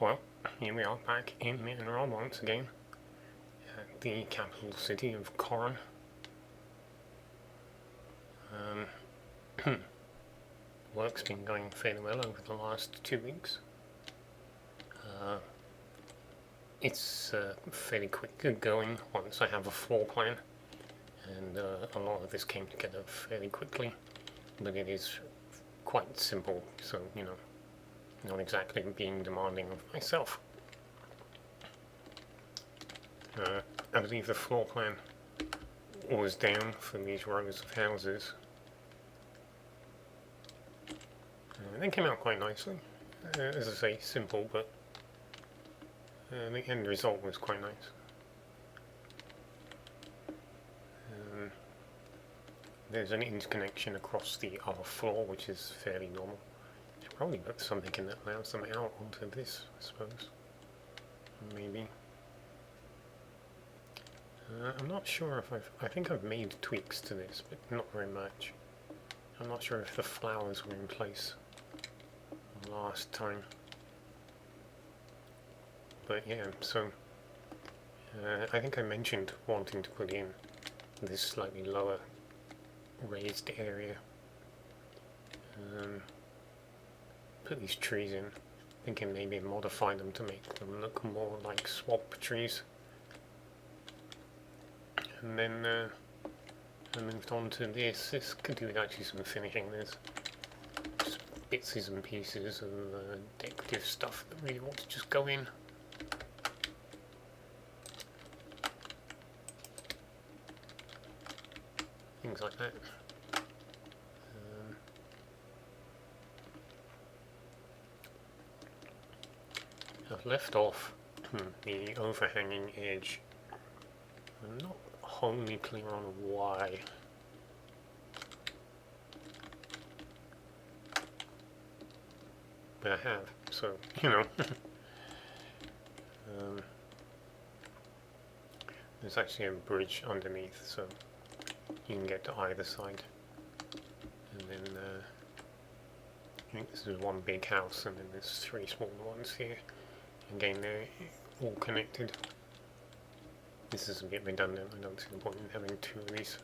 Well, here we are back in Mittenrahm once again, at the capital city of Corran. Work's been going fairly well over the last 2 weeks. It's fairly quick going once I have a floor plan, and a lot of this came together fairly quickly, but it is quite simple, so, not exactly being demanding of myself. I believe the floor plan was down for these rows of houses. They came out quite nicely. As I say, simple, but the end result was quite nice. There's an interconnection across the upper floor, which is fairly normal. Should probably put something in that allows them out onto this, I suppose. Maybe. I'm not sure if I think I've made tweaks to this, but not very much. I'm not sure if the flowers were in place last time. But yeah, so I think I mentioned wanting to put in this slightly lower raised area. Put these trees in, thinking maybe modify them to make them look more like swamp trees. And then I moved on to this. This could do with actually some finishing. There's just bits and pieces of decorative stuff that really want to just go in. Things like that. I've left off the overhanging edge. I'm not wholly clear on why. But I have, so, there's actually a bridge underneath, so you can get to either side. And then I think this is one big house, and then there's 3 small ones here. Again, they're all connected. This is a bit redundant. I don't see the point in having 2 of these.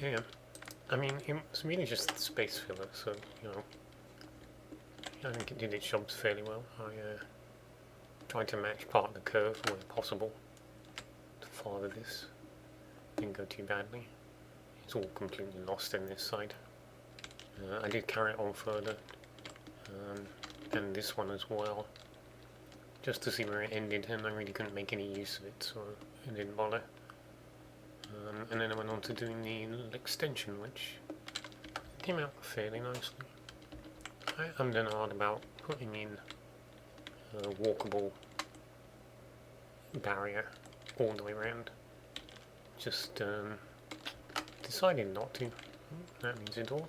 Yeah, I mean, it's really just space filler, so, I think it did its jobs fairly well. I tried to match part of the curve where possible to follow this. Didn't go too badly. It's all completely lost in this side. I did carry it on further, and this one as well, just to see where it ended, and I really couldn't make any use of it, so I didn't bother. And then I went on to doing the little extension, which came out fairly nicely. I am then hard about putting in a walkable barrier all the way around. Just decided not to. That means a door.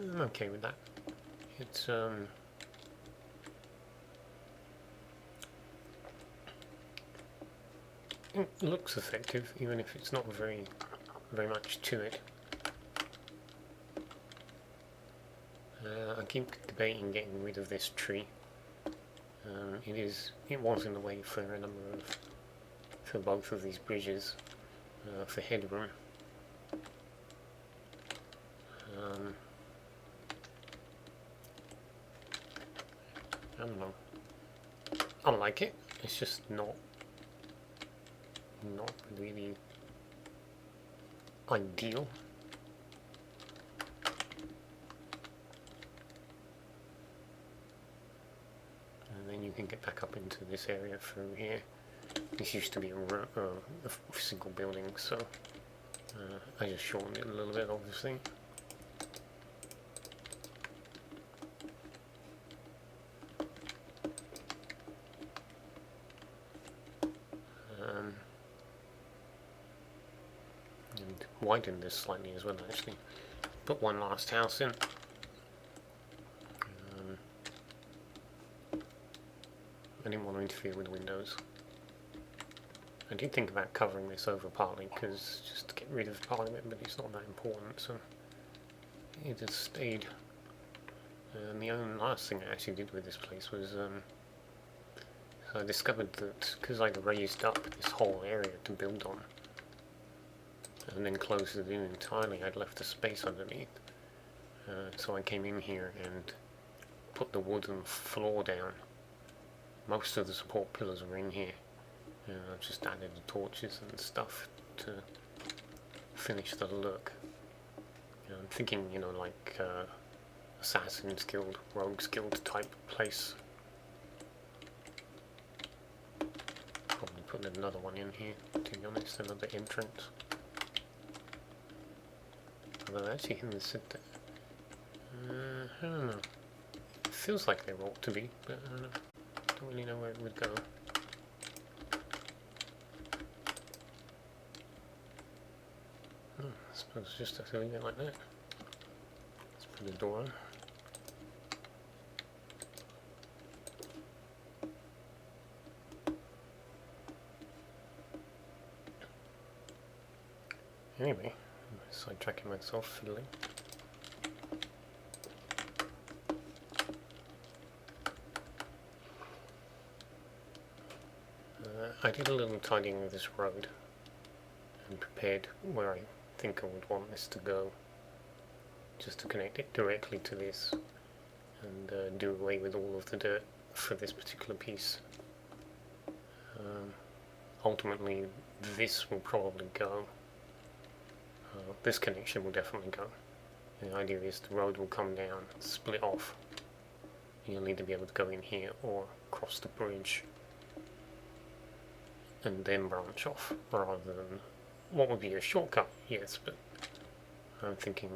I'm okay with that. It's it looks effective, even if it's not very much to it. I keep debating getting rid of this tree. It was in the way for a number for both of these bridges, for headroom. I don't know. I like it. It's just not really ideal. And then you can get back up into this area through here. This used to be a single building, so I just shortened it a little bit, obviously. widen this slightly as well, actually. Put one last house in. I didn't want to interfere with the windows. I did think about covering this over partly, because just to get rid of part of it, but it's not that important, so it just stayed. And the only last thing I actually did with this place was I discovered that because I'd raised up this whole area to build on and then closed it in entirely, I'd left a space underneath. So I came in here and put the wooden floor down. Most of the support pillars are in here. I've just added the torches and stuff to finish the look. I'm thinking, you know, like Assassin's Guild, Rogue's Guild type place. Probably put another one in here, to be honest, another entrance. Although I actually haven't said that. I don't know. It feels like there ought to be, but I don't really know where it would go. I suppose just have to leave it like that. Let's put the door on. Anyway, I'm sidetracking myself, fiddling. I did a little tidying of this road and prepared where I think I would want this to go, just to connect it directly to this and do away with all of the dirt for this particular piece. Ultimately, this will probably go. This connection will definitely go. The idea is the road will come down, split off. You'll either be able to go in here or cross the bridge and then branch off, rather than what would be a shortcut, yes, but I'm thinking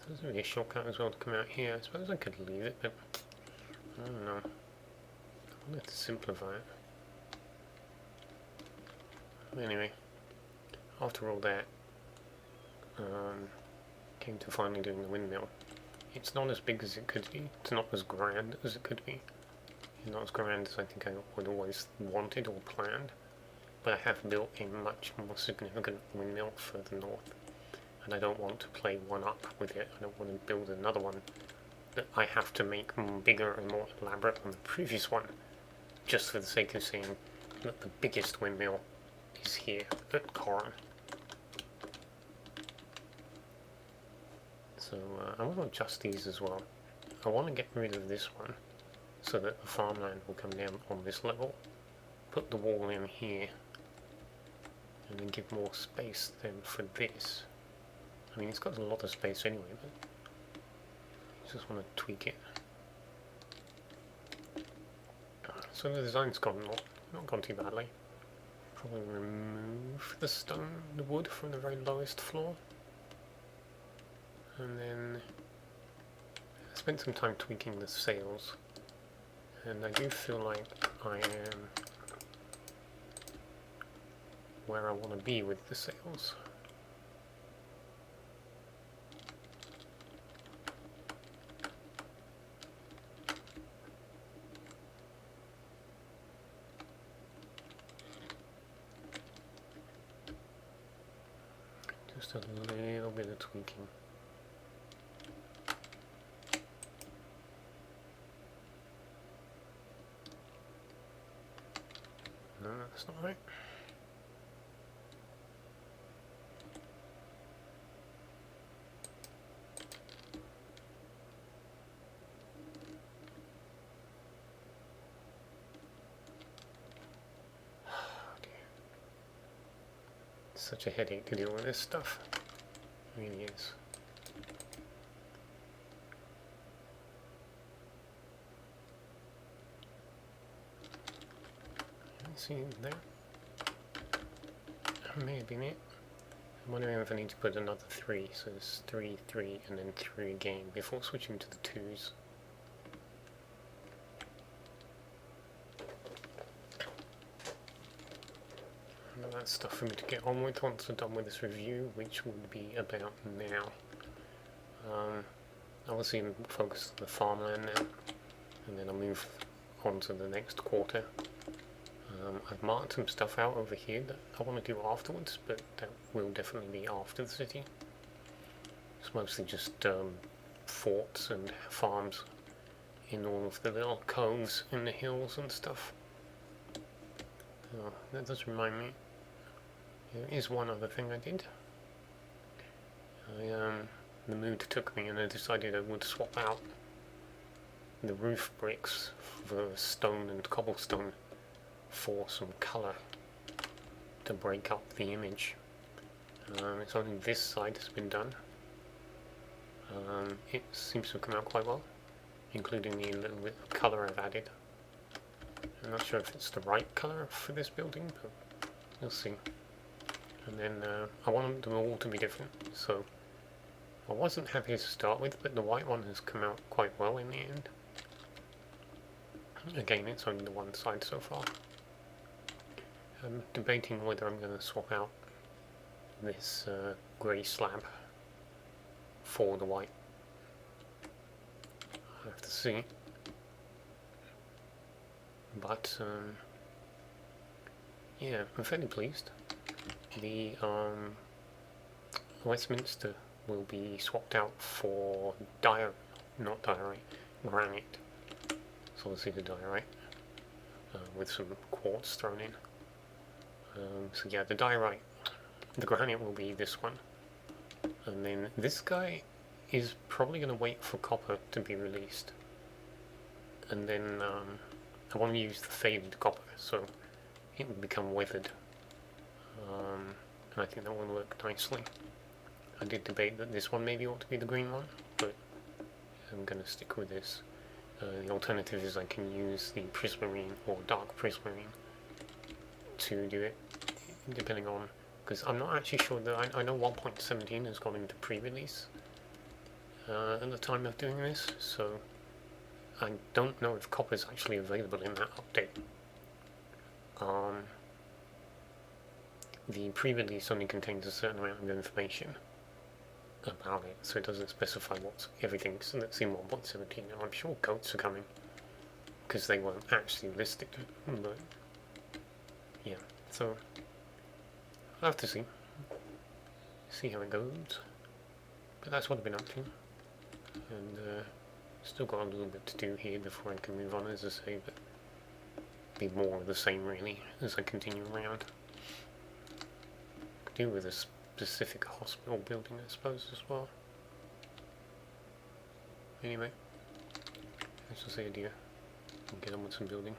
there's really a shortcut as well to come out here. I suppose I could leave it, but I don't know. I'll have to simplify it. Anyway, after all that, came to finally doing the windmill. It's not as big as it could be. It's not as grand as it could be. It's not as grand as I think I would always wanted or planned. But I have built a much more significant windmill further north. And I don't want to play one up with it. I don't want to build another one that I have to make bigger and more elaborate than the previous one, just for the sake of saying that the biggest windmill is here at Corran. So I want to adjust these as well. I want to get rid of this one so that the farmland will come down on this level. Put the wall in here and then give more space then for this. I mean, it's got a lot of space anyway, but I just want to tweak it. So the design's gone not gone too badly. Probably remove the stone, the wood from the very lowest floor. And then I spent some time tweaking the sails, and I do feel like I am where I want to be with the sails. Just a little bit of tweaking. No, that's not right. Oh dear. It's such a headache to deal with this stuff. It really is. See there? That may have been it. I'm wondering if I need to put another 3, so it's 3, 3, and then 3 again before switching to the 2s. No, that stuff for me to get on with once I'm done with this review, which would be about now. Obviously I'm focused on the farmland now, and then I'll move on to the next quarter. I've marked some stuff out over here that I want to do afterwards, but that will definitely be after the city. It's mostly just forts and farms in all of the little coves in the hills and stuff. Oh, that does remind me, there is one other thing I did. The mood took me and I decided I would swap out the roof bricks for stone and cobblestone for some colour to break up the image. It's only this side that's been done. It seems to have come out quite well, including the little bit of colour I've added. I'm not sure if it's the right colour for this building, but we'll see. And then I want them all to be different, so I wasn't happy to start with, but the white one has come out quite well in the end. Again, it's only the one side so far. I'm debating whether I'm going to swap out this grey slab for the white. I'll have to see. But yeah, I'm fairly pleased. The Westminster will be swapped out for granite. So obviously the diorite with some quartz thrown in. So yeah, the granite will be this one, and then this guy is probably going to wait for copper to be released, and then I want to use the faded copper so it will become weathered, and I think that will work nicely. I did debate that this one maybe ought to be the green one, but I'm going to stick with this. The alternative is I can use the prismarine or dark prismarine to do it, depending on, because I'm not actually sure that I know 1.17 has gone into pre-release at the time of doing this, so I don't know if copper is actually available in that update. The pre-release only contains a certain amount of information about it, so it doesn't specify what's everything that's in 1.17, and I'm sure goats are coming, because they weren't actually listed, but yeah, so I'll have to see how it goes, but that's what I've been up to, and still got a little bit to do here before I can move on, as I say, but be more of the same really as I continue around. Could do with a specific hospital building, I suppose, as well. Anyway, that's just the idea. I'll get on with some building.